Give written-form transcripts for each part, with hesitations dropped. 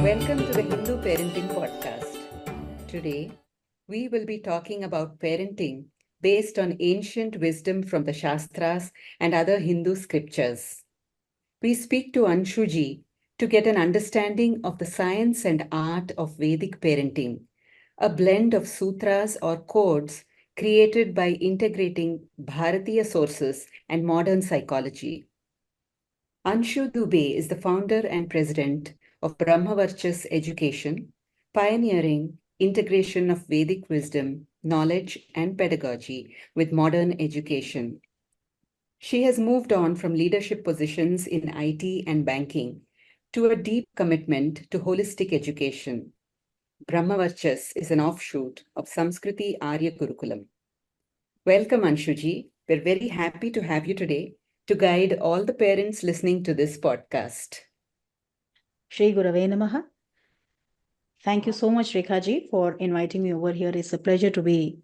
Welcome to the Hindu Parenting Podcast. Today, we will be talking about parenting based on ancient wisdom from the shastras and other Hindu scriptures. We speak to Anshu ji to get an understanding of the science and art of Vedic parenting, a blend of sutras or codes created by integrating Bharatiya sources and modern psychology. Anshu Dubey is the founder and president of Varchas Education, pioneering integration of Vedic wisdom, knowledge, and pedagogy with modern education. She has moved on from leadership positions in IT and banking to a deep commitment to holistic education. Varchas is an offshoot of Samskriti Arya Gurukulam. Welcome, Anshuji. We're very happy to have you today to guide all the parents listening to this podcast. Shri Gurave Namaha. Thank you so much, Rekha ji, for inviting me over here. It's a pleasure to be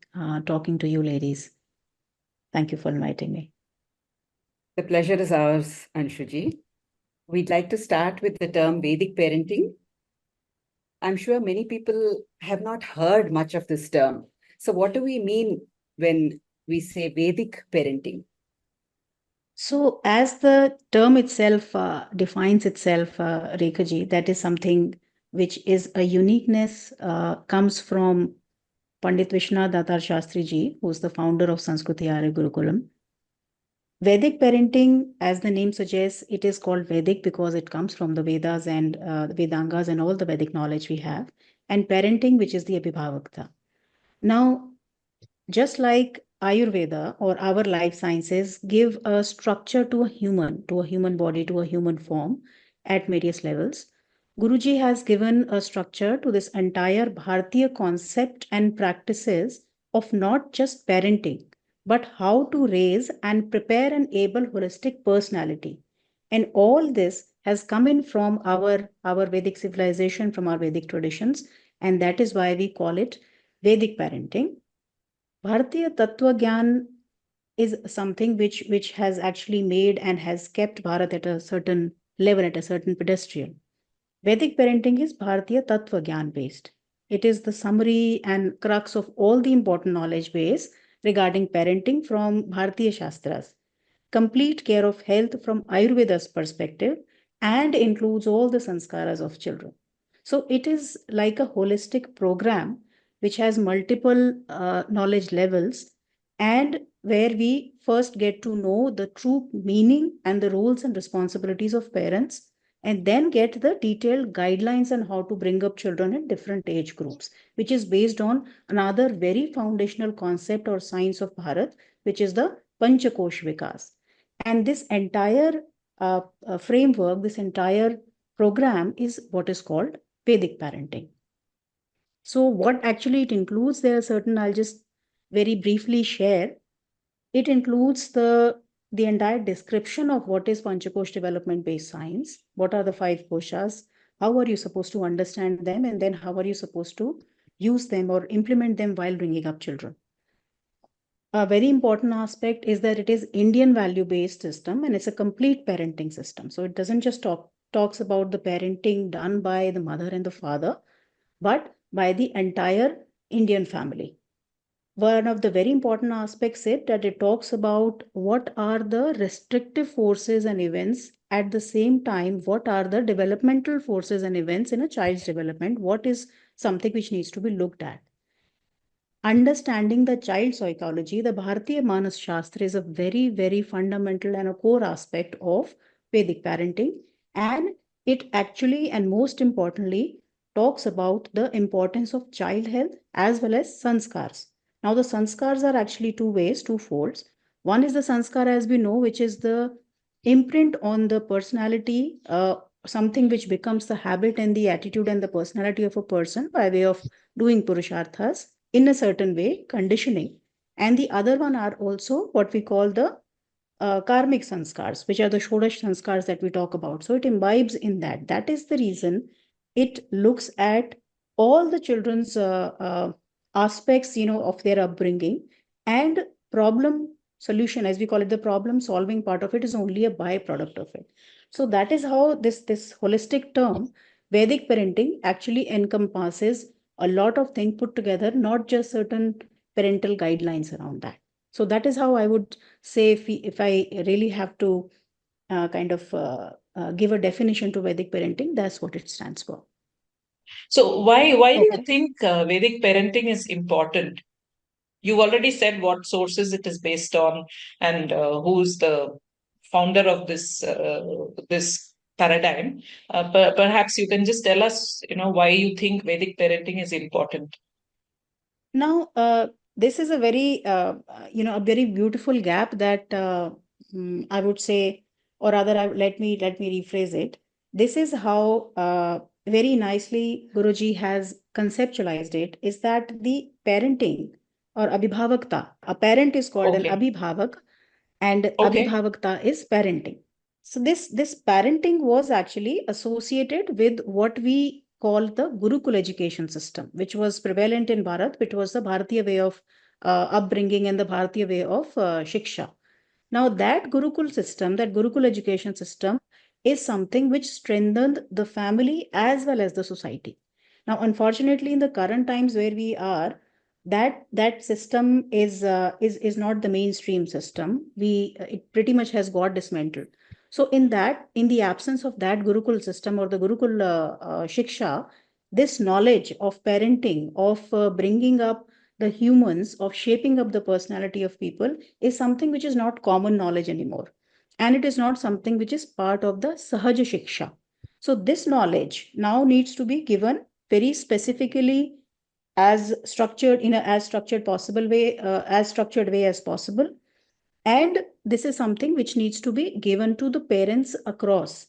talking to you ladies. Thank you for inviting me. The pleasure is ours, Anshuji. We'd like to start with the term Vedic parenting. I'm sure many people have not heard much of this term. So what do we mean when we say Vedic parenting? So as the term itself defines itself, Rekha ji, that is something which is a uniqueness, comes from Pandit Vishwanath Shastri ji, who's the founder of Sanskriti Arya Gurukulam. Vedic parenting, as the name suggests, it is called Vedic because it comes from the Vedas and Vedangas and all the Vedic knowledge we have, and parenting, which is the Abhibhavakta. Now, just like Ayurveda or our life sciences give a structure to a human body, to a human form at various levels, Guruji has given a structure to this entire Bharatiya concept and practices of not just parenting, but how to raise and prepare an able holistic personality. And all this has come in from our Vedic civilization, from our Vedic traditions, and that is why we call it Vedic parenting. Bharatiya Tattva Gyan is something which has actually made and has kept Bharat at a certain level, at a certain pedestal. Vedic parenting is Bharatiya Tattva Gyan based. It is the summary and crux of all the important knowledge base regarding parenting from Bharatiya Shastras. Complete care of health from Ayurveda's perspective and includes all the sanskaras of children. So it is like a holistic program which has multiple knowledge levels, and where we first get to know the true meaning and the roles and responsibilities of parents, and then get the detailed guidelines on how to bring up children in different age groups, which is based on another very foundational concept or science of Bharat, which is the Panchakosh Vikas. And this entire framework, this entire program is what is called Vedic parenting. So what actually it includes, there are certain, I'll just very briefly share. It includes the entire description of what is Panchakosh development-based science, what are the 5 koshas, how are you supposed to understand them, and then how are you supposed to use them or implement them while bringing up children. A very important aspect is that it is Indian value-based system and it's a complete parenting system. So it doesn't just talks about the parenting done by the mother and the father, but by the entire Indian family. One of the very important aspects is that it talks about what are the restrictive forces and events, at the same time what are the developmental forces and events in a child's development, what is something which needs to be looked at. Understanding the child psychology, the Bharatiya Manas Shastra is a very, very fundamental and a core aspect of Vedic parenting. And it actually, and most importantly, talks about the importance of child health as well as sanskars. Now, the sanskars are actually two ways, two folds. One is the sanskar, as we know, which is the imprint on the personality, something which becomes the habit and the attitude and the personality of a person by way of doing purusharthas in a certain way, conditioning. And the other one are also what we call the karmic sanskars, which are the Shodash sanskars that we talk about. So it imbibes in that. That is the reason it looks at all the children's aspects, of their upbringing, and problem solution, as we call it, the problem solving part of it is only a byproduct of it. So that is how this holistic term Vedic parenting actually encompasses a lot of things put together, not just certain parental guidelines around that. So that is how I would say, if I really have to give a definition to Vedic parenting, that's what it stands for. So why do you Okay. think Vedic parenting is important? You already said what sources it is based on and who's the founder of this paradigm. Perhaps you can just tell us, why you think Vedic parenting is important. Now, this is a a very beautiful gap that I would say, or rather, let me rephrase it. This is how very nicely Guruji has conceptualized it. Is that the parenting or abhibhavakta? A parent is called an Okay. abhibhavak, and Okay. abhibhavakta is parenting. So this parenting was actually associated with what we call the Gurukul education system, which was prevalent in Bharat, which was the Bharatiya way of upbringing and the Bharatiya way of shiksha. Now that Gurukul system, that Gurukul education system, is something which strengthened the family as well as the society. Now, unfortunately, in the current times where we are, that system is not the mainstream system. It pretty much has got dismantled. So in the absence of that Gurukul system or the Gurukul shiksha, this knowledge of parenting, of bringing up the humans, of shaping up the personality of people, is something which is not common knowledge anymore, and it is not something which is part of the Sahaj Shiksha. So this knowledge now needs to be given very specifically, as structured in a as structured possible way, as structured way as possible. And this is something which needs to be given to the parents across.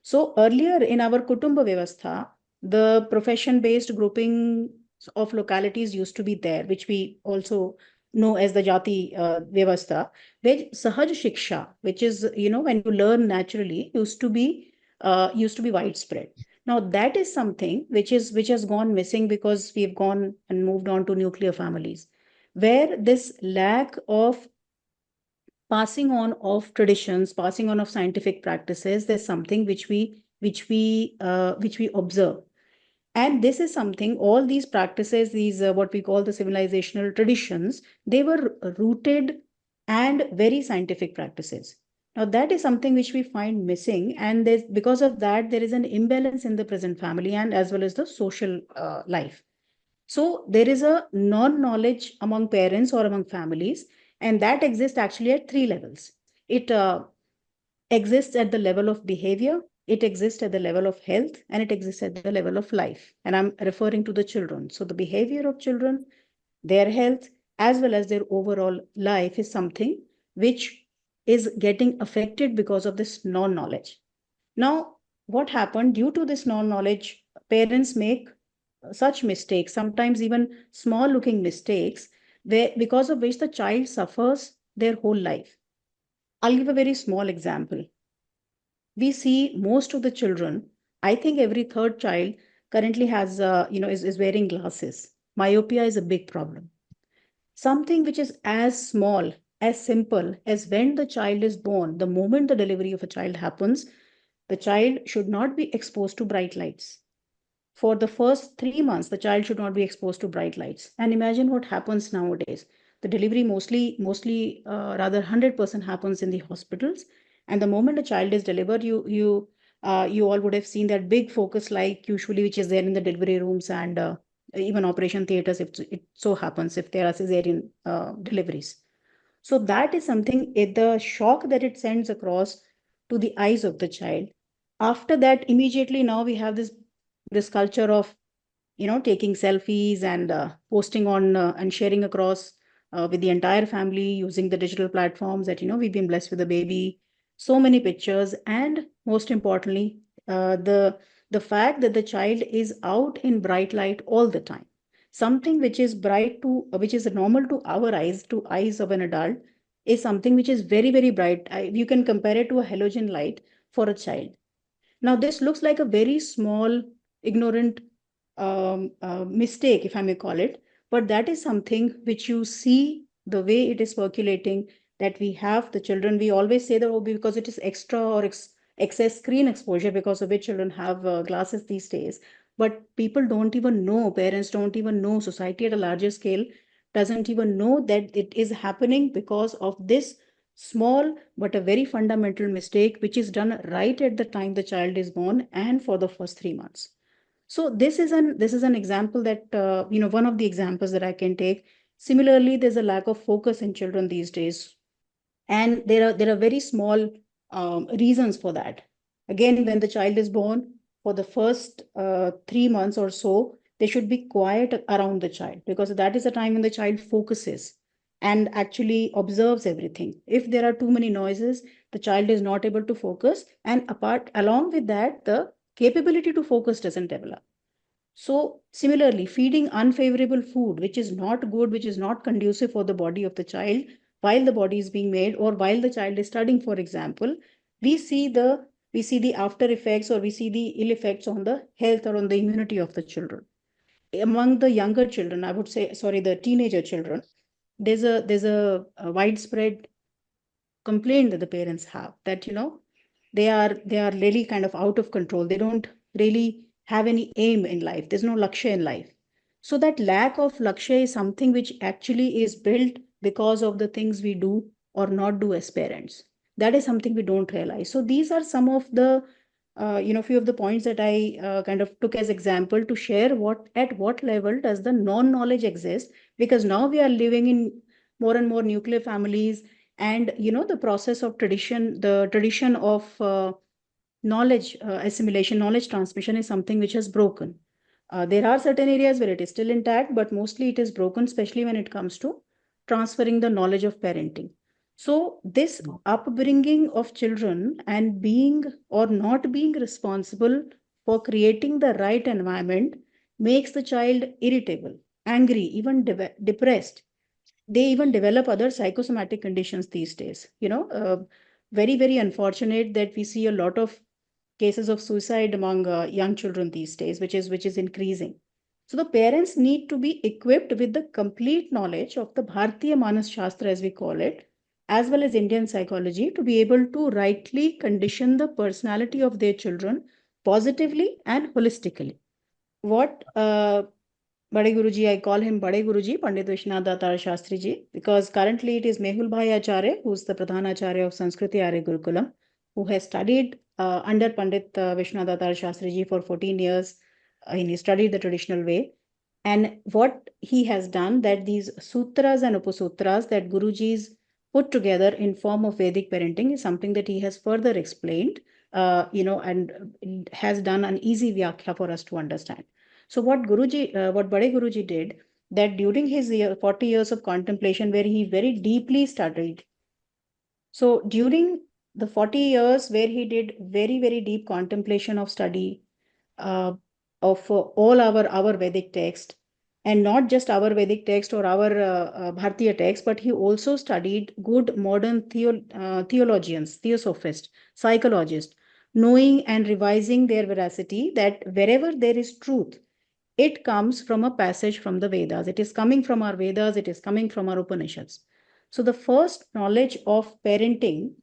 So earlier in our Kutumba Vyavastha, the profession-based grouping of localities used to be there, which we also know as the Jati Vyavastha, where Sahaj Shiksha, which is, when you learn naturally, used to be widespread. Now that is something which has gone missing because we've gone and moved on to nuclear families, where this lack of passing on of traditions, passing on of scientific practices, there's something which we observe. And this is something, all these practices, these what we call the civilizational traditions, they were rooted and very scientific practices. Now that is something which we find missing, and there's, because of that, there is an imbalance in the present family and as well as the social life. So there is a non-knowledge among parents or among families, and that exists actually at three levels. It exists at the level of behavior, it exists at the level of health, and it exists at the level of life. And I'm referring to the children. So the behavior of children, their health, as well as their overall life is something which is getting affected because of this non-knowledge. Now, what happened due to this non-knowledge, parents make such mistakes, sometimes even small looking mistakes, where because of which the child suffers their whole life. I'll give a very small example. We see most of the children, I think every third child currently has, is wearing glasses. Myopia is a big problem. Something which is as small, as simple as when the child is born, the moment the delivery of a child happens, the child should not be exposed to bright lights. For the first 3 months, the child should not be exposed to bright lights. And imagine what happens nowadays. The delivery mostly, rather 100% happens in the hospitals. And the moment a child is delivered, you all would have seen that big focus light, usually, which is there in the delivery rooms and even operation theaters, if it so happens, if there are cesarean deliveries. So that is something, the shock that it sends across to the eyes of the child. After that, immediately now we have this culture of taking selfies and posting on and sharing across with the entire family using the digital platforms that we've been blessed with a baby, so many pictures, and most importantly, the fact that the child is out in bright light all the time, something which is which is normal to our eyes, to eyes of an adult, is something which is very, very bright. You can compare it to a halogen light for a child. Now, this looks like a very small, ignorant mistake, if I may call it, but that is something which you see the way it is circulating, that we have the children. We always say that, oh, because it is extra or excess screen exposure, because of which children have glasses these days. But people don't even know, parents don't even know, society at a larger scale doesn't even know that it is happening because of this small but a very fundamental mistake, which is done right at the time the child is born and for the first 3 months. So this is an example that one of the examples that I can take. Similarly, there's a lack of focus in children these days, and there are very small reasons for that. Again, when the child is born, for the first 3 months or so, they should be quiet around the child, because that is the time when the child focuses and actually observes everything. If there are too many noises, the child is not able to focus, and apart along with that, the capability to focus doesn't develop. So similarly, feeding unfavorable food, which is not good, which is not conducive for the body of the child, while the body is being made or while the child is studying, for example, we see the after effects, or we see the ill effects on the health or on the immunity of the children. Among the younger children, I would say, sorry, the teenager children, there's a widespread complaint that the parents have, that they are really kind of out of control. They don't really have any aim in life. There's no lakshya in life. So that lack of lakshya is something which actually is built because of the things we do or not do as parents. That is something we don't realize. So these are some of the few of the points that I kind of took as example to share what at what level does the non-knowledge exist, because now we are living in more and more nuclear families, and the process of tradition of knowledge assimilation, knowledge transmission is something which has broken. There are certain areas where it is still intact, but mostly it is broken, especially when it comes to transferring the knowledge of parenting. So this upbringing of children and being or not being responsible for creating the right environment makes the child irritable, angry, even depressed. They even develop other psychosomatic conditions these days. Very, very unfortunate that we see a lot of cases of suicide among young children these days, which is increasing. So the parents need to be equipped with the complete knowledge of the Bharatiya Manas Shastra, as we call it, as well as Indian psychology, to be able to rightly condition the personality of their children positively and holistically. What Bade Guruji, I call him Bade Guruji, Pandit Vishwanath Shastri ji, because currently it is Mehul Bhai Acharya, who's the Pradhan Acharya of Sanskriti Arya Gurukulam, who has studied under Pandit Vishwanath Shastri ji for 14 years. And he studied the traditional way. And what he has done, that these sutras and upasutras that Guruji's put together in form of Vedic parenting, is something that he has further explained, and has done an easy vyakhya for us to understand. So what Bade Guruji did, that during his 40 years of contemplation, where he very deeply studied. So during the 40 years where he did very, very deep contemplation of study of all our Vedic text, and not just our Vedic text or our Bharatiya text, but he also studied good modern theologians, theosophists, psychologists, knowing and revising their veracity, that wherever there is truth, it comes from a passage from the Vedas. It is coming from our Vedas, it is coming from our Upanishads. So the first knowledge of parenting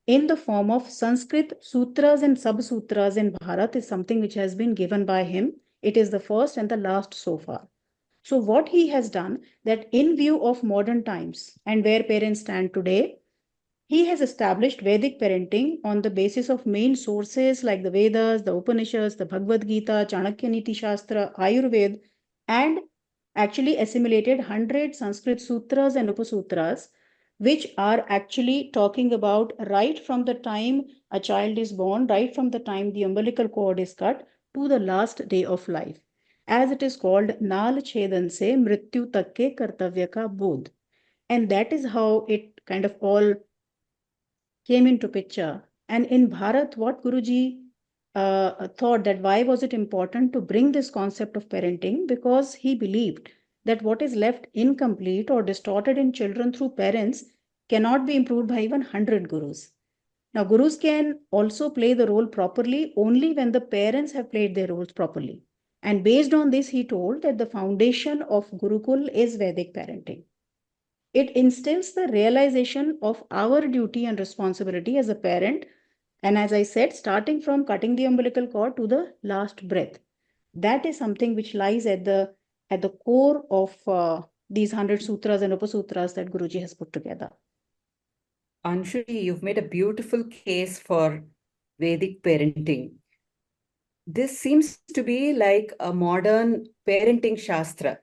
in the form of Sanskrit sutras and sub-sutras in Bharat is something which has been given by him. It is the first and the last so far. So what he has done, that in view of modern times and where parents stand today, he has established Vedic parenting on the basis of main sources like the Vedas, the Upanishads, the Bhagavad Gita, Chanakya Niti Shastra, Ayurveda, and actually assimilated 100 Sanskrit sutras and upasutras, which are actually talking about right from the time a child is born, right from the time the umbilical cord is cut to the last day of life. As it is called, Naal Chedan Se Mrityu Takke Kartavya Ka Bodh. And that is how it kind of all came into picture. And in Bharat, what Guruji thought, that why was it important to bring this concept of parenting? Because he believed that what is left incomplete or distorted in children through parents cannot be improved by even 100 gurus. Now, gurus can also play the role properly only when the parents have played their roles properly. And based on this, he told that the foundation of Gurukul is Vedic parenting. It instills the realization of our duty and responsibility as a parent And as I said, starting from cutting the umbilical cord to the last breath, that is something which lies at the core of these 100 sutras and upasutras that Guruji has put together. Anshu, you've made a beautiful case for Vedic parenting. This seems to be like a modern parenting shastra.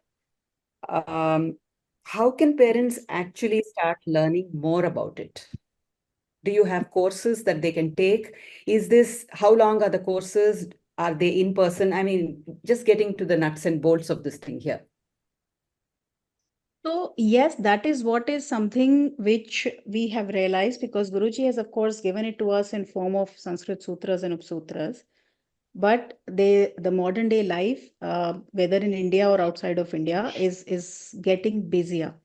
How can parents actually start learning more about it? Do you have courses that they can take? How long are the courses? Are they in person? I mean, just getting to the nuts and bolts of this thing here. So yes, that is what is something which we have realized, because Guruji has, of course, given it to us in form of Sanskrit sutras and upsutras. But the modern day life, whether in India or outside of India, is getting busier,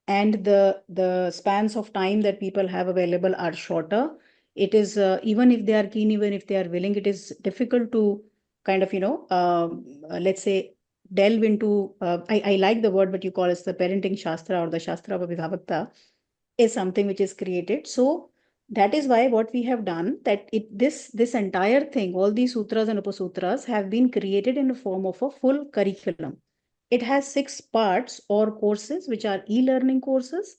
and the spans of time that people have available are shorter. It is even if they are keen, even if they are willing, it is difficult to kind of let's say delve into. I like the word, but you call it the parenting shastra or the shastra of Abhidhavakta, is something which is created. So that is why what we have done, that this entire thing, all these sutras and upasutras have been created in the form of a full curriculum. It has 6 parts or courses, which are e-learning courses,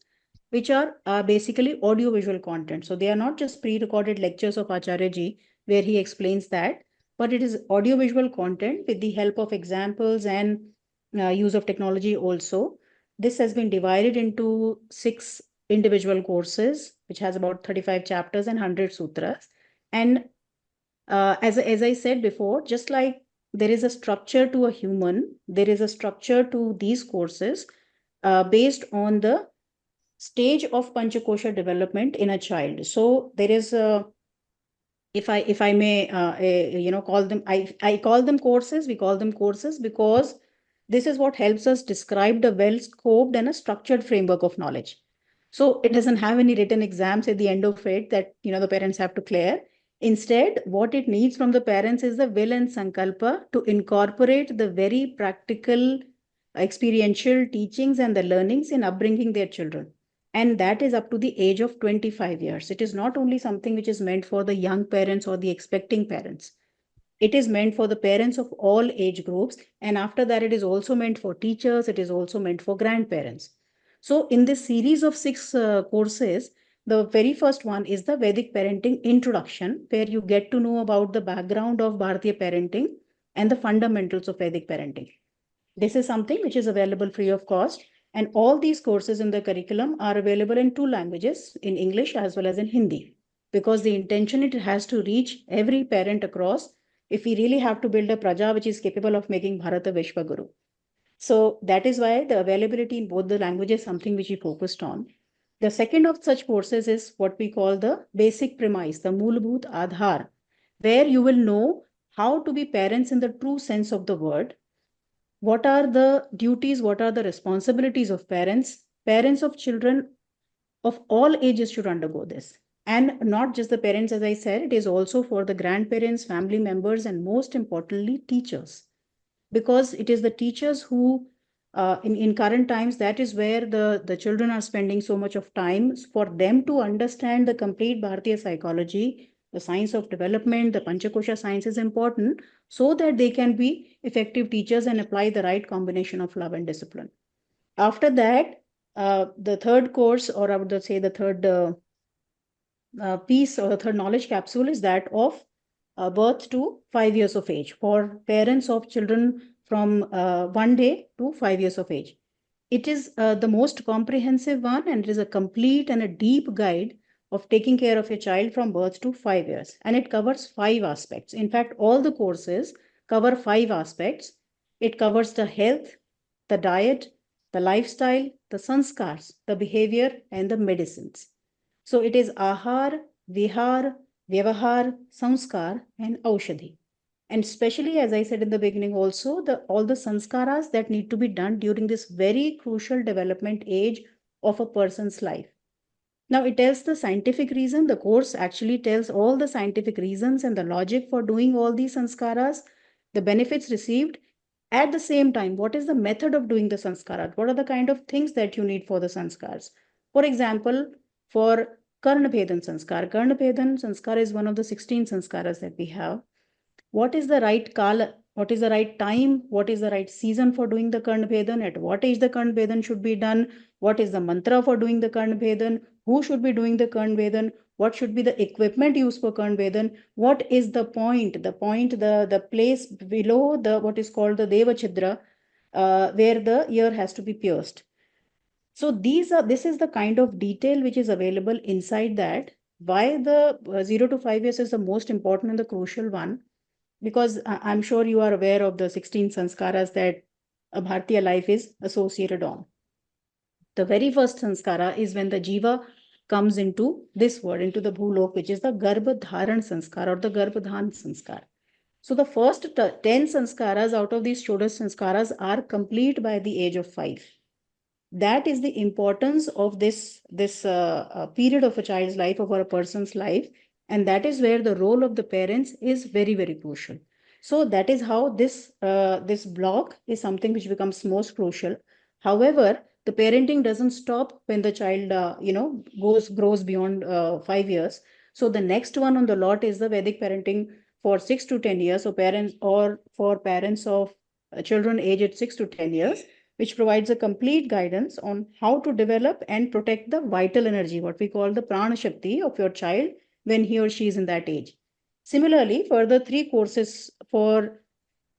which are basically audio-visual content. So they are not just pre-recorded lectures of Acharya Ji, where he explains that, but it is audio-visual content with the help of examples and use of technology also. This has been divided into 6 individual courses, which has about 35 chapters and 100 sutras. And as I said before, just like there is a structure to a human, there is a structure to these courses based on the stage of Panchakosha development in a child. So there is a, if I may call them, I call them courses. We call them courses because this is what helps us describe the well scoped and a structured framework of knowledge. So it doesn't have any written exams at the end of it that the parents have to clear. Instead, what it needs from the parents is the will and sankalpa to incorporate the very practical experiential teachings and the learnings in upbringing their children. And that is up to the age of 25 years. It is not only something which is meant for the young parents or the expecting parents. It is meant for the parents of all age groups. And after that, it is also meant for teachers. It is also meant for grandparents. So in this series of 6 courses, the very first one is the Vedic Parenting Introduction, where you get to know about the background of Bharatiya parenting and the fundamentals of Vedic parenting. This is something which is available free of cost. And all these courses in the curriculum are available in 2 languages, in English as well as in Hindi, because the intention, it has to reach every parent across if we really have to build a praja which is capable of making Bharat a Vishwa Guru. So that is why the availability in both the languages is something which we focused on. The second of such courses is what we call the basic premise, the Moolbhoot Aadhar, where you will know how to be parents in the true sense of the word. What are the duties, what are the responsibilities of parents? Parents of children of all ages should undergo this. And not just the parents, as I said, it is also for the grandparents, family members, and most importantly, teachers. Because it is the teachers who, in current times, that is where the children are spending so much of time. For them to understand the complete Bharatiya psychology, the science of development, the Panchakosha science is important, so that they can be effective teachers and apply the right combination of love and discipline. After that, the third course, or I would say the third piece or the third knowledge capsule, is that of birth to 5 years of age for parents of children from 1 day to 5 years of age. It is the most comprehensive one, and it is a complete and a deep guide of taking care of a child from birth to 5 years. And it covers 5 aspects. In fact, all the courses cover 5 aspects. It covers the health, the diet, the lifestyle, the sanskars, the behavior, and the medicines. So it is ahar, vihar, vyavahar, samskar, and aushadhi. And especially, as I said in the beginning also, all the sanskaras that need to be done during this very crucial development age of a person's life. Now, it tells the scientific reason. The course actually tells all the scientific reasons and the logic for doing all these sanskaras, the benefits received. At the same time, what is the method of doing the sanskaras? What are the kind of things that you need for the sanskars? For example, for Karnabhedan sanskar. Karnabhedan sanskar is one of the 16 sanskaras that we have. What is the right kala? What is the right time? What is the right season for doing the Karnabhedan? At what age the Karnabhedan should be done? What is the mantra for doing the Karnabhedan? Who should be doing the Karnabhedan? What should be the equipment used for Karnabhedan? What is the point? The place below the what is called the Deva Chidra, where the ear has to be pierced. So this is the kind of detail which is available inside that. Why the 0 to 5 years is the most important and the crucial one, because I'm sure you are aware of the 16 sanskaras that a Bharatiya life is associated on. The very first sanskara is when the jiva comes into this world, into the bhulok, which is the Garbha Dharan sanskar or the Garbhadhan sanskar. So the first 10 sanskaras out of these Shodash sanskaras are complete by the age of 5. That is the importance of this period of a child's life, of a person's life, and that is where the role of the parents is very, very crucial. So that is how this block is something which becomes most crucial. However, the parenting doesn't stop when the child grows beyond 5 years. So the next one on the lot is the Vedic parenting for 6 to 10 years, or for parents of children aged 6 to 10 years, which provides a complete guidance on how to develop and protect the vital energy, what we call the prana shakti of your child when he or she is in that age. Similarly, further 3 courses for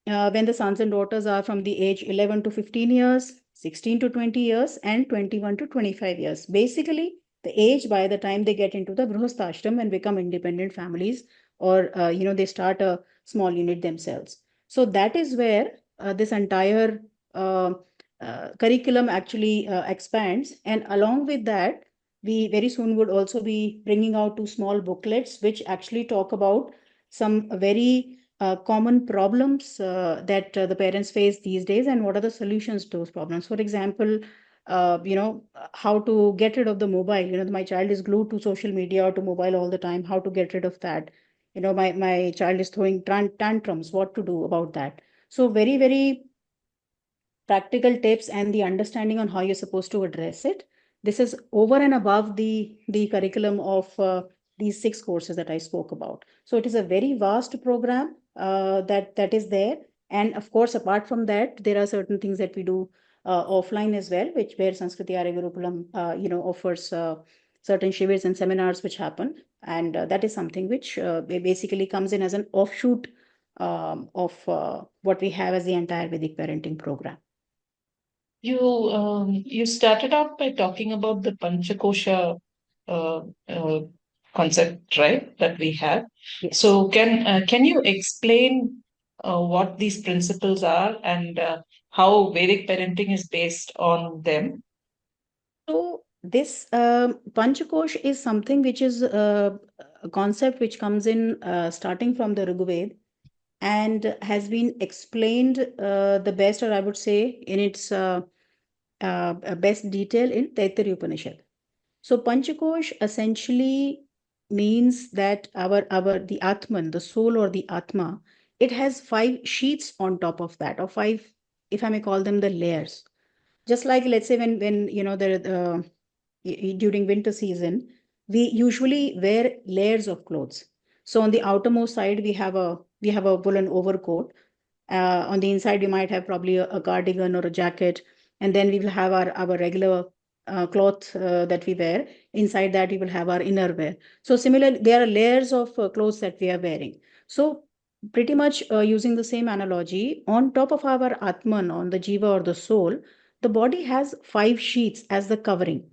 when the sons and daughters are from the age 11 to 15 years, 16 to 20 years, and 21 to 25 years. Basically, the age by the time they get into the Grihastashram and become independent families, or they start a small unit themselves. So that is where this entire curriculum actually expands. And along with that, we very soon would also be bringing out 2 small booklets which actually talk about some very common problems that the parents face these days, and what are the solutions to those problems. For example, how to get rid of the mobile. My child is glued to social media or to mobile all the time. How to get rid of that? My child is throwing tantrums. What to do about that? So very, very practical tips and the understanding on how you're supposed to address it. This is over and above the curriculum of these 6 courses that I spoke about. So it is a very vast program that is there. And of course, apart from that, there are certain things that we do offline as well, where Sanskriti Arya Gurukulam offers certain shivers and seminars which happen. And that is something which basically comes in as an offshoot of what we have as the entire Vedic parenting program. You started out by talking about the Panchakosha concept, right? That we have. Yes. So can you explain what these principles are and how Vedic parenting is based on them? So this Panchakosh is something which is a concept which comes in starting from the Rigveda, and has been explained the best, or I would say, in its best detail in Taittiriya Upanishad. So Panchakosh essentially means that the Atman, the soul or the Atma, it has 5 sheets on top of that, or 5, if I may call them, the layers. Just like, let's say, when during winter season, we usually wear layers of clothes. So on the outermost side, we have a woolen overcoat. On the inside, we might have probably a cardigan or a jacket, and then we will have our regular cloth that we wear. Inside that, we will have our inner wear. So similarly, there are layers of clothes that we are wearing. So pretty much using the same analogy, on top of our Atman, on the Jiva or the soul, the body has 5 sheets as the covering.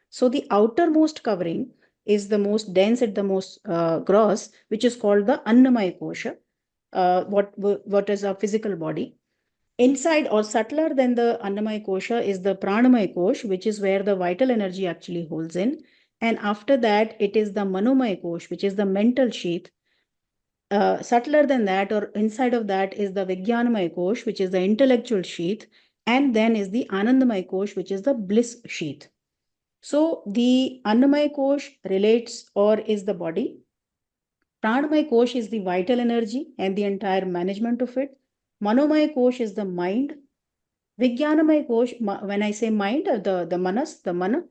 So the outermost covering is the most dense and the most gross, which is called the Annamaya Kosha, what is our physical body. Inside, or subtler than the Annamaya Kosha, is the Pranamaya Kosh, which is where the vital energy actually holds in. And after that, it is the Manomaya Kosh, which is the mental sheath. Subtler than that, or inside of that, is the Vijnanamaya Kosh, which is the intellectual sheath. And then is the Anandamaya Kosh, which is the bliss sheath. So the Annamaya Kosh relates or is the body. Pranamaya Kosh is the vital energy and the entire management of it. Manomaya Kosh is the mind. Vijnanamaya Kosh, when I say mind, the manas, the mana,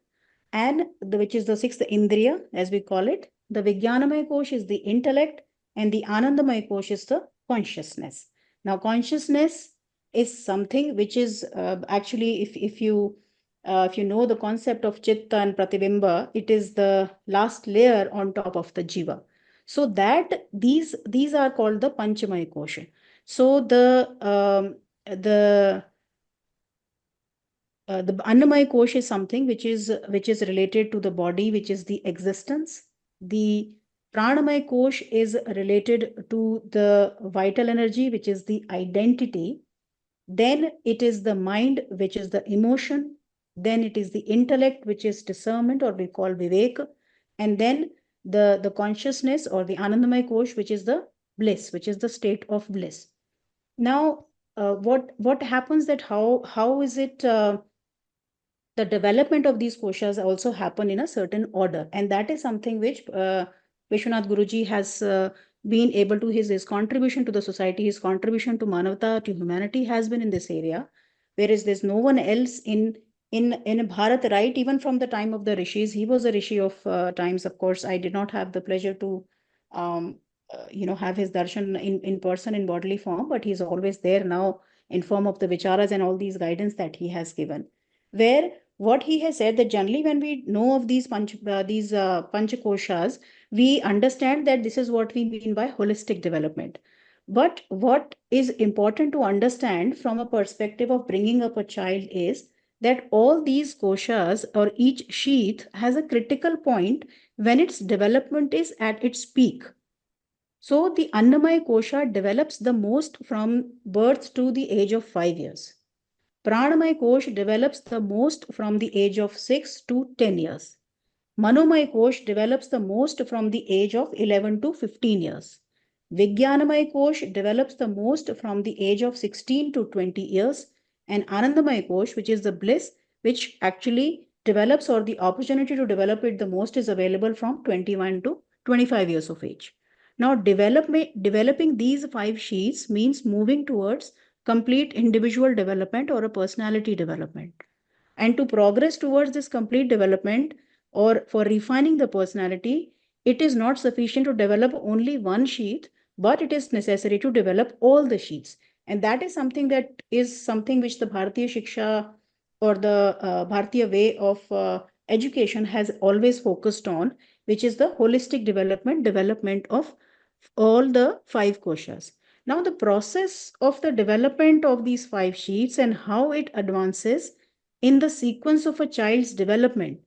and which is the sixth Indriya, as we call it. The Vijnanamaya Kosh is the intellect, and the Anandamaya Kosh is the consciousness. Now, consciousness is something which is actually, if you know the concept of Chitta and Pratibimba, it is the last layer on top of the Jiva. So that these are called the Panchamaya Kosha. So the Annamaya Kosh is something which is related to the body, which is the existence. The Pranamaya Kosh is related to the vital energy, which is the identity. Then it is the mind, which is the emotion. Then it is the intellect, which is discernment, or we call Vivek. And then the consciousness, or the Anandamaya Kosh, which is the bliss, which is the state of bliss. Now, what happens that how is it the development of these koshas also happen in a certain order, and that is something which Vishwanath Guruji has been able to, his contribution to the society, his contribution to Manavata, to humanity, has been in this area, whereas there's no one else in Bharat, right? Even from the time of the rishis, he was a rishi of times. Of course, I did not have the pleasure to have his darshan in person in bodily form, but he's always there now in form of the vicharas and all these guidance that he has given, where what he has said that generally when we know of these panchakoshas, we understand that this is what we mean by holistic development. But what is important to understand from a perspective of bringing up a child is that all these koshas, or each sheath, has a critical point when its development is at its peak. So the Annamaya kosha develops the most from birth to the age of 5 years. Pranamaya Kosh develops the most from the age of 6 to 10 years. Manomaya Kosh develops the most from the age of 11 to 15 years. Vijnanamaya Kosh develops the most from the age of 16 to 20 years. And Anandamaya Kosh, which is the bliss, which actually develops, or the opportunity to develop it the most, is available from 21 to 25 years of age. Now, developing these 5 sheets means moving towards complete individual development or a personality development. And to progress towards this complete development, or for refining the personality, it is not sufficient to develop only one sheath, but it is necessary to develop all the sheaths. And that is something which the Bharatiya Shiksha, or the Bharatiya way of education, has always focused on, which is the holistic development of all the 5 koshas. Now, the process of the development of these 5 sheets and how it advances in the sequence of a child's development,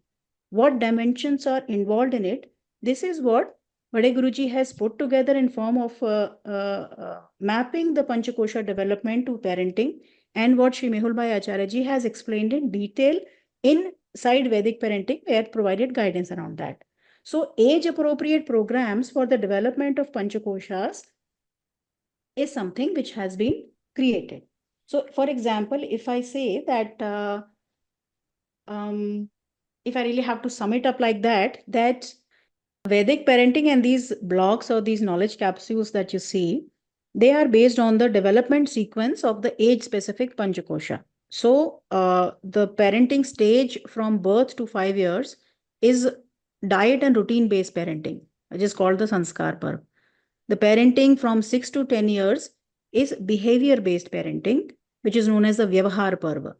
what dimensions are involved in it, this is what Vedic Guruji has put together in form of mapping the Panchakosha development to parenting, and what Sri Mehulbhai Acharya ji has explained in detail inside Vedic Parenting, where provided guidance around that. So, age-appropriate programs for the development of Panchakoshas is something which has been created. So, for example, if I say that, if I really have to sum it up like that Vedic parenting and these blocks or these knowledge capsules that you see, they are based on the development sequence of the age-specific Panchakosha. So, the parenting stage from birth to 5 years is diet and routine-based parenting, which is called the Sanskar Parv. The parenting from 6 to 10 years is behavior-based parenting, which is known as the Vyavahar Parva.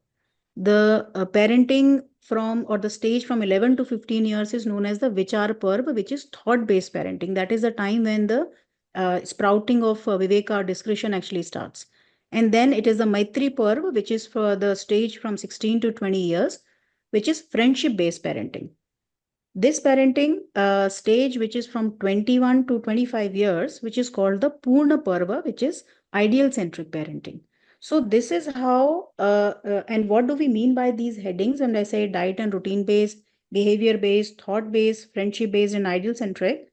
The parenting from, or the stage from 11 to 15 years, is known as the Vichar Parv, which is thought-based parenting. That is the time when the sprouting of Viveka, discretion, actually starts. And then it is the Maitri Parv, which is for the stage from 16 to 20 years, which is friendship-based parenting. This parenting stage, which is from 21 to 25 years, which is called the Purna Parva, which is ideal-centric parenting. So this is how, and what do we mean by these headings when I say diet and routine-based, behavior-based, thought-based, friendship-based, and ideal-centric?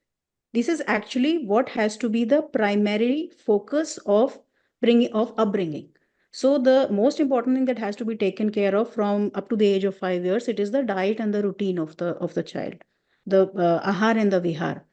This is actually what has to be the primary focus of upbringing. So the most important thing that has to be taken care of from up to the age of 5 years, it is the diet and the routine of the child, the ahar and the vihar.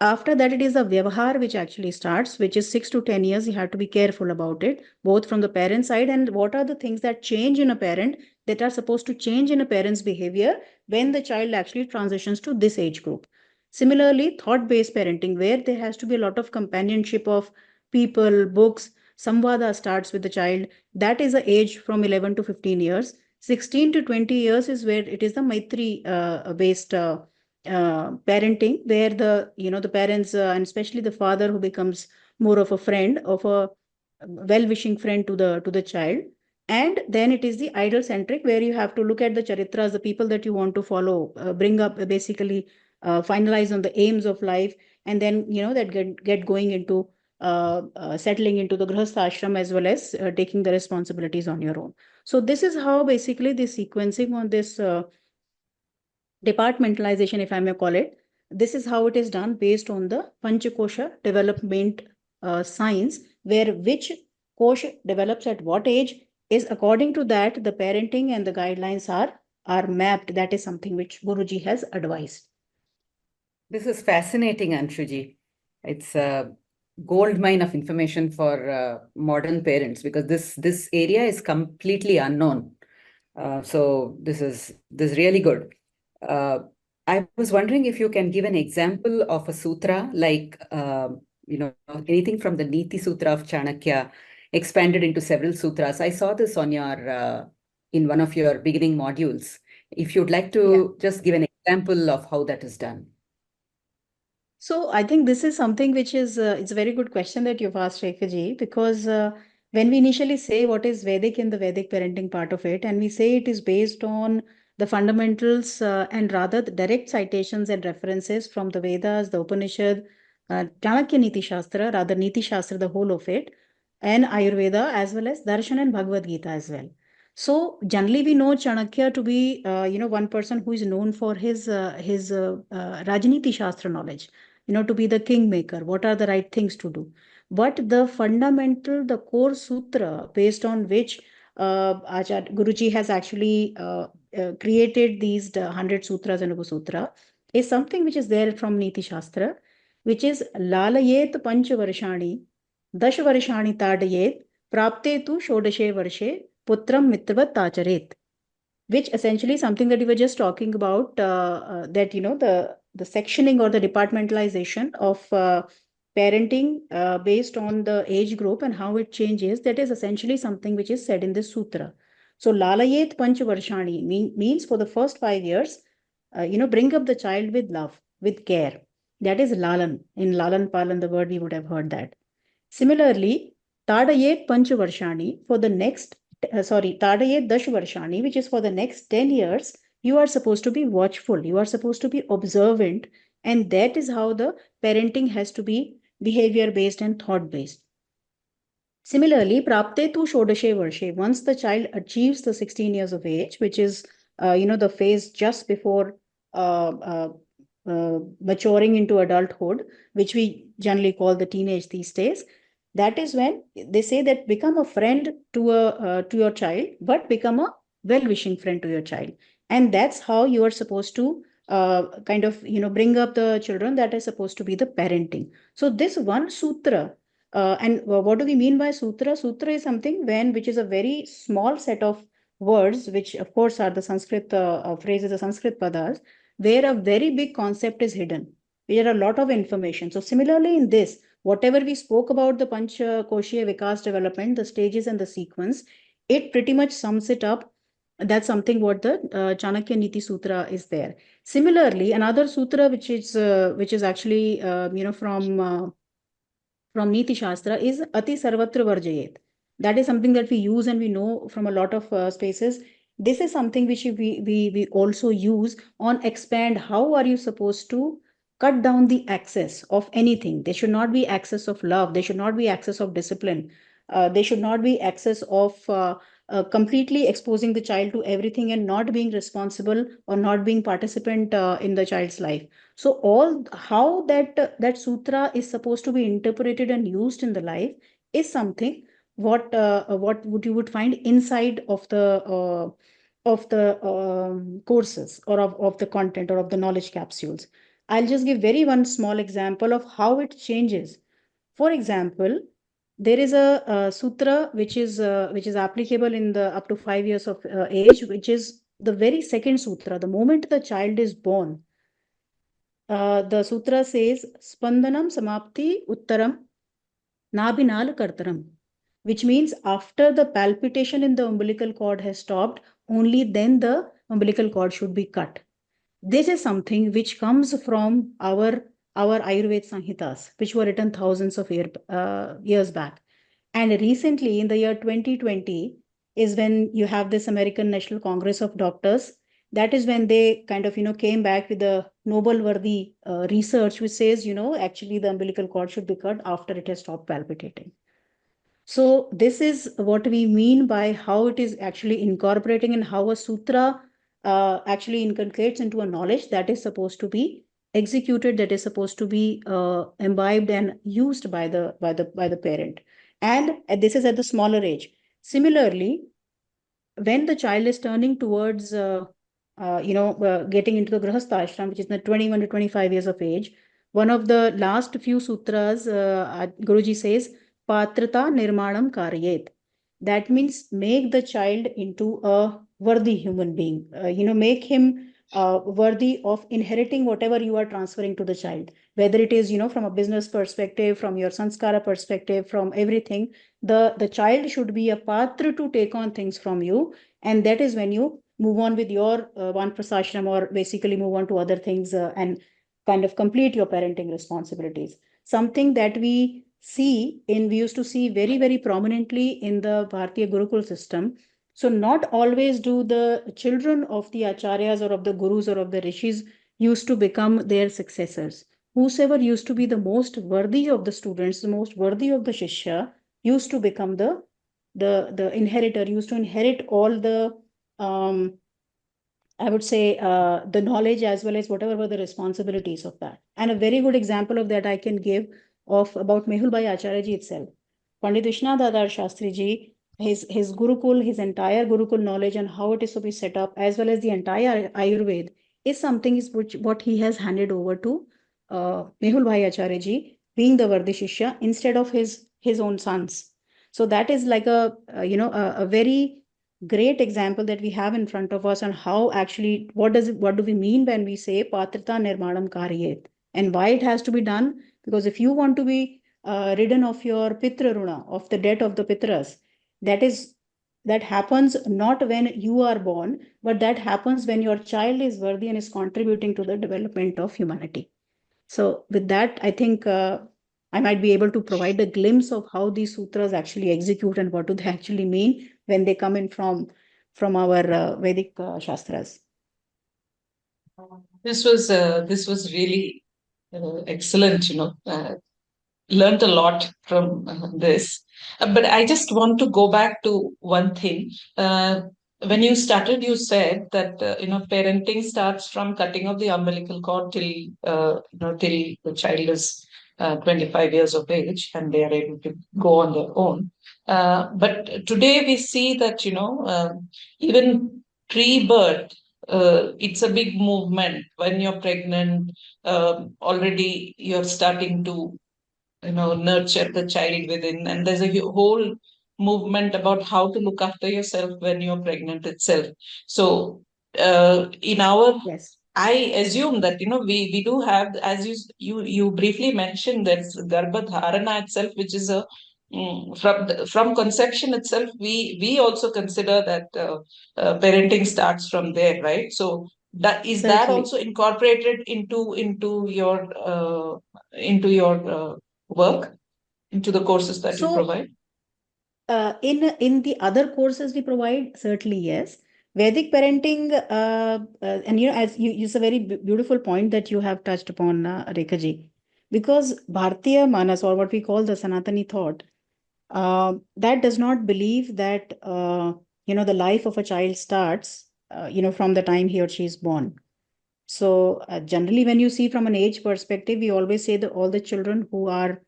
After that, it is the vyavahar which actually starts, which is 6 to 10 years. You have to be careful about it, both from the parent side and what are the things that change in a parent that are supposed to change in a parent's behavior when the child actually transitions to this age group. Similarly, thought-based parenting, where there has to be a lot of companionship of people, books, samvada starts with the child. That is the age from 11 to 15 years. 16 to 20 years is where it is the Maitri based parenting, where the parents and especially the father who becomes more of a friend, of a well-wishing friend to the child. And then it is the idol centric, where you have to look at the charitras, the people that you want to follow, bring up, basically finalize on the aims of life, and then that get going into settling into the grihastha ashram, as well as taking the responsibilities on your own. So this is how basically the sequencing on this departmentalization, if I may call it, this is how it is done based on the Panchakosha development science, where which kosha develops at what age is according to that the parenting and the guidelines are mapped. That is something which Guruji has advised. This is fascinating, Anshuji. It's a gold mine of information for modern parents, because this area is completely unknown. So this is really good. I was wondering if you can give an example of a sutra, like anything from the Niti Sutra of Chanakya, expanded into several sutras. I saw this on your in one of your beginning modules. If you'd like to just give an example of how that is done. So I think this is something which is, it's a very good question that you've asked, Rekha, because when we initially say what is Vedic in the Vedic parenting part of it, and we say it is based on the fundamentals and rather the direct citations and references from the Vedas, the Upanishad, Chanakya Niti Shastra, rather Niti Shastra, the whole of it, and Ayurveda, as well as Darshan and Bhagavad Gita as well. So generally, we know Chanakya to be, one person who is known for his Rajniti Shastra knowledge, to be the kingmaker. What are the right things to do? But the fundamental, the core sutra based on which Guruji has actually created these 100 sutras and Sutra is something which is there from Niti Shastra, which is Lalayet Panchavarshani, Dashvarshani Tadayet, Prapte tu Shodashe Varshe, Putram Mitravat Tacharet, which essentially is something that we were just talking about, that the sectioning or the departmentalization of parenting based on the age group and how it changes. That is essentially something which is said in this sutra. So Lalayet Panchavarshani means for the first 5 years, bring up the child with love, with care. That is Lalan. In Lalan Palan, the word we would have heard that. Similarly, Tadayet Panchavarshani for the next, Tadayet Dashvarshani, which is for the next 10 years, you are supposed to be watchful, you are supposed to be observant, and that is how the parenting has to be behavior based and thought based. Similarly, Prapte tu Shodashe Varshe, once the child achieves the 16 years of age, which is the phase just before maturing into adulthood, which we generally call the teenage these days. That is when they say that become a friend to your child, but become a well-wishing friend to your child, and that's how you are supposed to kind of bring up the children. That is supposed to be the parenting. So this one sutra, and what do we mean by sutra? Sutra is something which is a very small set of words, which of course are the Sanskrit phrases, the Sanskrit padas, where a very big concept is hidden. There are a lot of information. So similarly in this, whatever we spoke about the Pancha Koshiya Vikas development, the stages and the sequence, it pretty much sums it up. That's something what the Chanakya Niti Sutra is there. Similarly, another sutra which is actually from Niti Shastra is Ati Sarvatra Varjayet. That is something that we use and we know from a lot of spaces. This is something which we also use on expand. How are you supposed to cut down the access of anything? There should not be access of love. There should not be access of discipline. There should not be access of completely exposing the child to everything and not being responsible or not being participant in the child's life. So all how that sutra is supposed to be interpreted and used in the life is something what would you would find inside of the courses or of the content or of the knowledge capsules. I'll just give one small example of how it changes. For example, there is a sutra which is applicable in the up to 5 years of age, which is the very second sutra. The moment the child is born, the sutra says Spandanam Samapti Uttaram Nabhinal Kartaram, which means after the palpitation in the umbilical cord has stopped, only then the umbilical cord should be cut. This is something which comes from our Ayurveda Sanhitas, which were written thousands of years back. And recently, in the year 2020, is when you have this American National Congress of Doctors. That is when they kind of, came back with a Nobel-worthy research, which says, actually the umbilical cord should be cut after it has stopped palpitating. So this is what we mean by how it is actually incorporating and how a sutra actually inculcates into a knowledge that is supposed to be executed, that is supposed to be imbibed and used by the parent. And this is at the smaller age. Similarly, when the child is turning towards getting into the grahastha ashram, which is the 21 to 25 years of age, one of the last few sutras, Guruji says, Patrata Nirmanam Karyet. That means make the child into a worthy human being. Make him worthy of inheriting whatever you are transferring to the child. Whether it is, from a business perspective, from your sanskara perspective, from everything, the child should be a patra to take on things from you. And that is when you move on with your vanprasashram, or basically move on to other things and kind of complete your parenting responsibilities. Something that we used to see very, very prominently in the Bharatiya Gurukul system. So not always do the children of the acharyas or of the gurus or of the rishis used to become their successors. Whosoever used to be the most worthy of the students, the most worthy of the shishya, used to become the inheritor, used to inherit all the I would say the knowledge as well as whatever were the responsibilities of that. And a very good example of that I can give of about Mehul Bhai Acharya ji itself. Pandit Vishwanath Adar Shastri ji, his Gurukul, his entire Gurukul knowledge and how it is to be set up, as well as the entire Ayurveda, is something what he has handed over to Mehul Bhai Acharya ji, being the Vardi Shishya instead of his own sons. So that is like a very great example that we have in front of us on how actually what do we mean when we say patrita nirmanam karyet, and why it has to be done. Because if you want to be ridden of your pitra runa, of the debt of the pitras, that happens not when you are born, but that happens when your child is worthy and is contributing to the development of humanity. So with that, I think I might be able to provide a glimpse of how these sutras actually execute and what do they actually mean when they come in from our Vedic shastras. This was really excellent. Learned a lot from this. But I just want to go back to one thing. When you started, you said that parenting starts from cutting off the umbilical cord till till the child is 25 years of age and they are able to go on their own. But today we see that even pre-birth, it's a big movement. When you're pregnant, already you're starting to nurture the child within, and there's a whole movement about how to look after yourself when you're pregnant itself. So in our Yes. I assume that we do have, as you briefly mentioned, that's garbhadharana itself, which is a from conception itself. We also consider that parenting starts from there, right? So that is that Certainly. also incorporated into your work, into the courses that you So provide? in the other courses we provide, certainly yes. Vedic parenting, and as it's a very beautiful point that you have touched upon, Rekha ji, because Bharatiya Manas, or what we call the Sanatani thought, that does not believe that the life of a child starts from the time he or she is born. So generally, when you see from an age perspective, we always say that all the children who are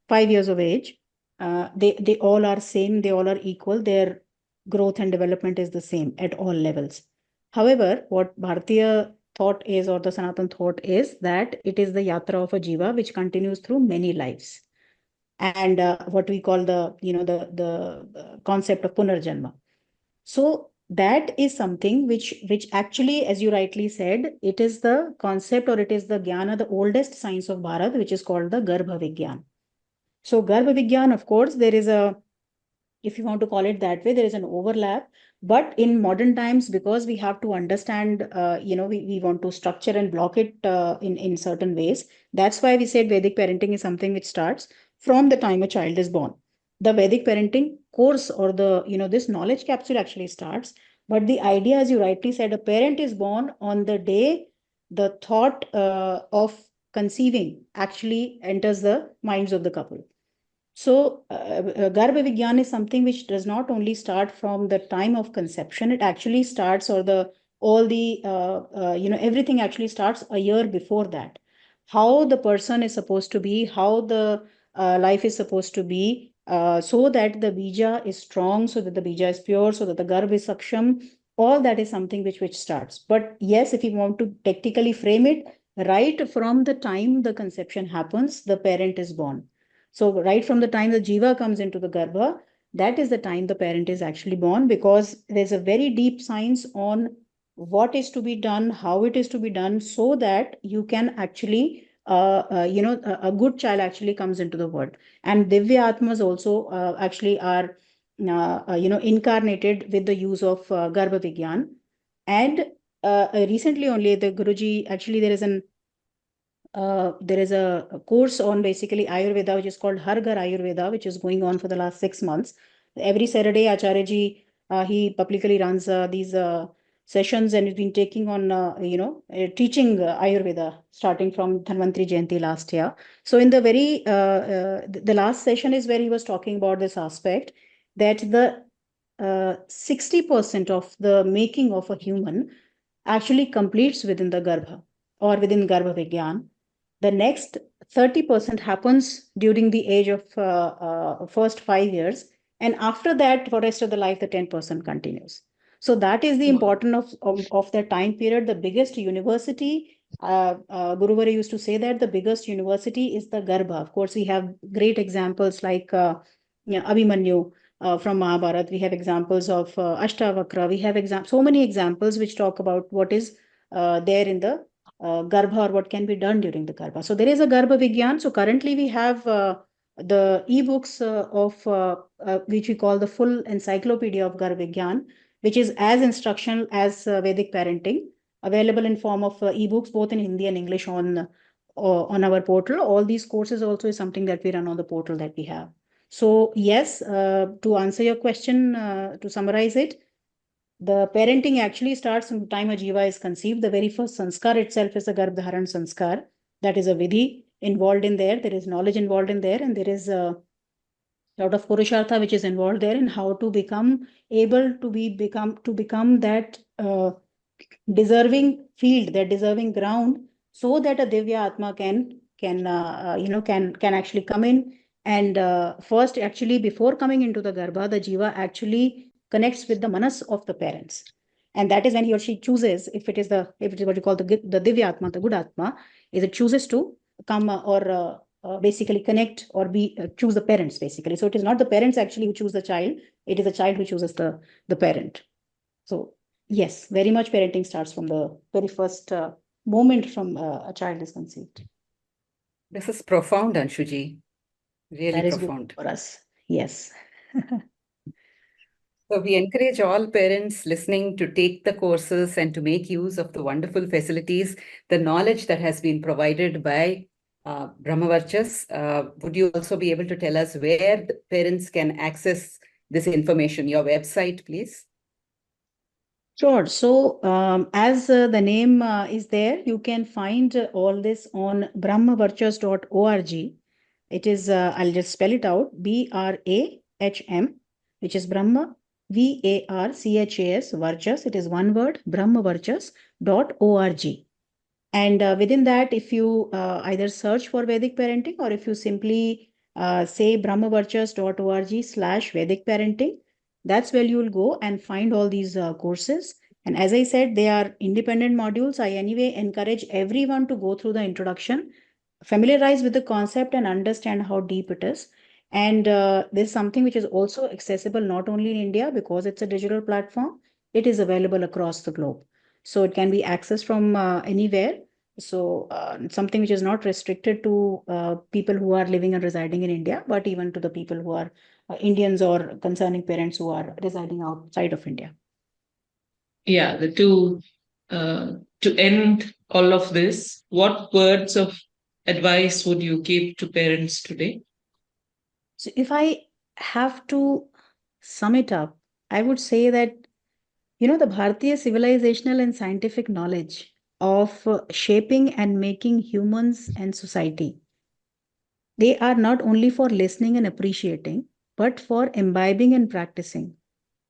5 years of age, they all are same, they all are equal, their growth and development is the same at all levels. However, what Bharatiya thought is, or the Sanatan thought is, that it is the yatra of a jiva which continues through many lives. And what we call the, the concept of punarjanma. So that is something which actually, as you rightly said, it is the concept, or it is the jnana, the oldest science of Bharat, which is called the Garbha Vigyan. So Garbha Vigyan, of course, there is a, if you want to call it that way, there is an overlap. But in modern times, because we have to understand, we want to structure and block it in certain ways. That's why we said Vedic parenting is something which starts from the time a child is born. The Vedic parenting course, or the, this knowledge capsule actually starts. But the idea, as you rightly said, a parent is born on the day the thought of conceiving actually enters the minds of the couple. So, Garbha Vigyan is something which does not only start from the time of conception, it actually starts, or everything actually starts a year before that. How the person is supposed to be, how the life is supposed to be, so that the bija is strong, so that the bija is pure, so that the garb is saksham, all that is something which starts. But yes, if you want to technically frame it, right from the time the conception happens, the parent is born. So right from the time the jiva comes into the garbha, that is the time the parent is actually born, because there's a very deep science on what is to be done, how it is to be done, so that you can actually, a good child actually comes into the world. And Divya Atmas also actually are, incarnated with the use of Garbha Vigyan. And recently only the Guruji, actually there is a course on basically Ayurveda, which is called Har Ghar Ayurveda, which is going on for the last 6 months. Every Saturday, Acharya ji, he publicly runs these sessions, and he's been taking on, teaching Ayurveda starting from Dhanvantri Jayanti last year. So in the the last session is where he was talking about this aspect, that the 60% of the making of a human actually completes within the Garbha, or within Garbha Vigyan. The next 30% happens during the age of first 5 years. And after that, for rest of the life, the 10% continues. So that is the importance of that time period. The biggest university, Guruvara used to say that the biggest university is the Garbha. Of course, we have great examples like Abhimanyu from Mahabharata. We have examples of Ashtavakra. We have so many examples which talk about what is there in the Garbha, or what can be done during the Garbha. So there is a Garbha Vigyan. So currently we have the ebooks of which we call the full encyclopedia of Garbha Vigyan, which is as instructional as Vedic parenting, available in form of ebooks both in Hindi and English on our portal. All these courses also is something that we run on the portal that we have. So yes, to answer your question, to summarize it, the parenting actually starts from the time a jiva is conceived. The very first sanskar itself is a garbhadharan sanskar. That is a vidhi involved in there. There is knowledge involved in there, and there is a lot of purushartha which is involved there in how to become able to become that deserving field, that deserving ground, so that a divya atma can actually come in. And first, actually, before coming into the garbha, the jiva actually connects with the manas of the parents. And that is when he or she chooses, if it is what you call the divya atma, the good atma, is it chooses to come or basically connect or choose the parents, basically. So it is not the parents actually who choose the child, it is the child who chooses the parent. So yes, very much parenting starts from the very first moment from a child is conceived. This is profound, Anshuji. Really that is profound. Good for us. Yes. So we encourage all parents listening to take the courses and to make use of the wonderful facilities, the knowledge that has been provided by Varchas. Would you also be able to tell us where the parents can access this information? Your website, please. Sure. So as the name is there, you can find all this on brahmavarchas.org. It is, I'll just spell it out, BRAHM, which is Brahma, VARCHAS, Varchas. It is one word, brahmavarchas.org. And within that, if you either search for Vedic parenting, or if you simply say brahmavarchas.org/Vedic parenting, that's where you will go and find all these courses. And as I said, they are independent modules. I anyway encourage everyone to go through the introduction, familiarize with the concept and understand how deep it is. And this is something which is also accessible not only in India because it's a digital platform, it is available across the globe. So it can be accessed from anywhere. So something which is not restricted to people who are living and residing in India, but even to the people who are Indians or concerning parents who are residing outside of India. Yeah, to end all of this, what words of advice would you give to parents today? So if I have to sum it up, I would say that, the Bharatiya civilizational and scientific knowledge of shaping and making humans and society, they are not only for listening and appreciating, but for imbibing and practicing.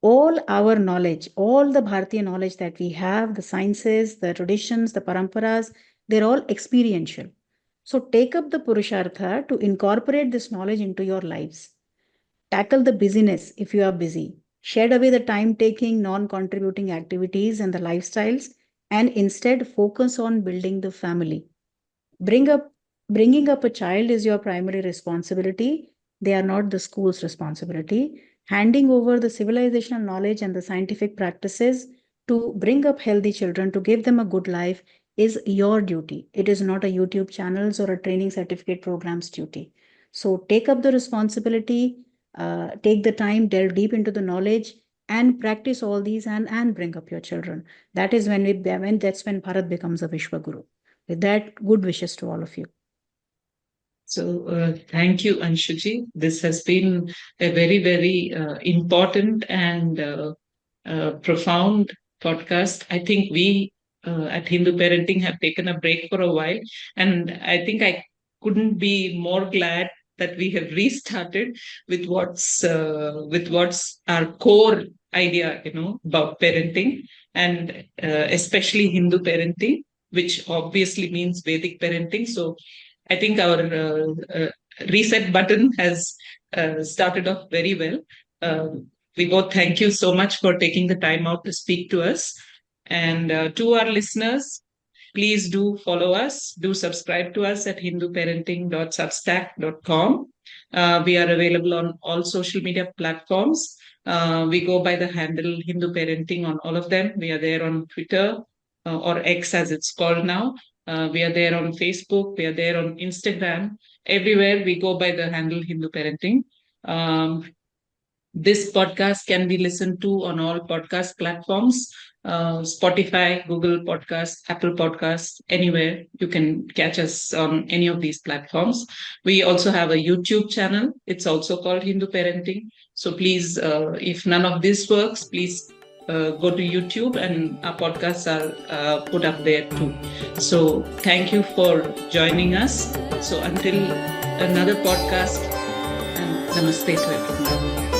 All our knowledge, all the Bharatiya knowledge that we have, the sciences, the traditions, the paramparas, they're all experiential. So take up the Purushartha to incorporate this knowledge into your lives. Tackle the busyness if you are busy. Shed away the time taking, non contributing activities and the lifestyles, and instead focus on building the family. Bringing up a child is your primary responsibility. They are not the school's responsibility. Handing over the civilizational knowledge and the scientific practices to bring up healthy children, to give them a good life, is your duty. It is not a YouTube channel's or a training certificate program's duty. So take up the responsibility, take the time, delve deep into the knowledge, and practice all these and bring up your children. That is that's when Bharat becomes a Vishwa Guru. With that, good wishes to all of you. So thank you, Anshuji. This has been a very, very important and profound podcast. I think we at Hindu Parenting have taken a break for a while, and I think I couldn't be more glad that we have restarted with what's our core idea, about parenting, and especially Hindu parenting, which obviously means Vedic parenting. So I think our reset button has started off very well. We both thank you so much for taking the time out to speak to us. And to our listeners, please do follow us, do subscribe to us at hinduparenting.substack.com. We are available on all social media platforms. We go by the handle Hindu Parenting on all of them. We are there on Twitter or X as it's called now. We are there on Facebook. We are there on Instagram. Everywhere we go by the handle Hindu Parenting. This podcast can be listened to on all podcast platforms, Spotify, Google Podcasts, Apple Podcasts, anywhere. You can catch us on any of these platforms. We also have a YouTube channel. It's also called Hindu Parenting. So please, if none of this works, please go to YouTube, and our podcasts are put up there too. So thank you for joining us. So until another podcast, and namaste to everyone.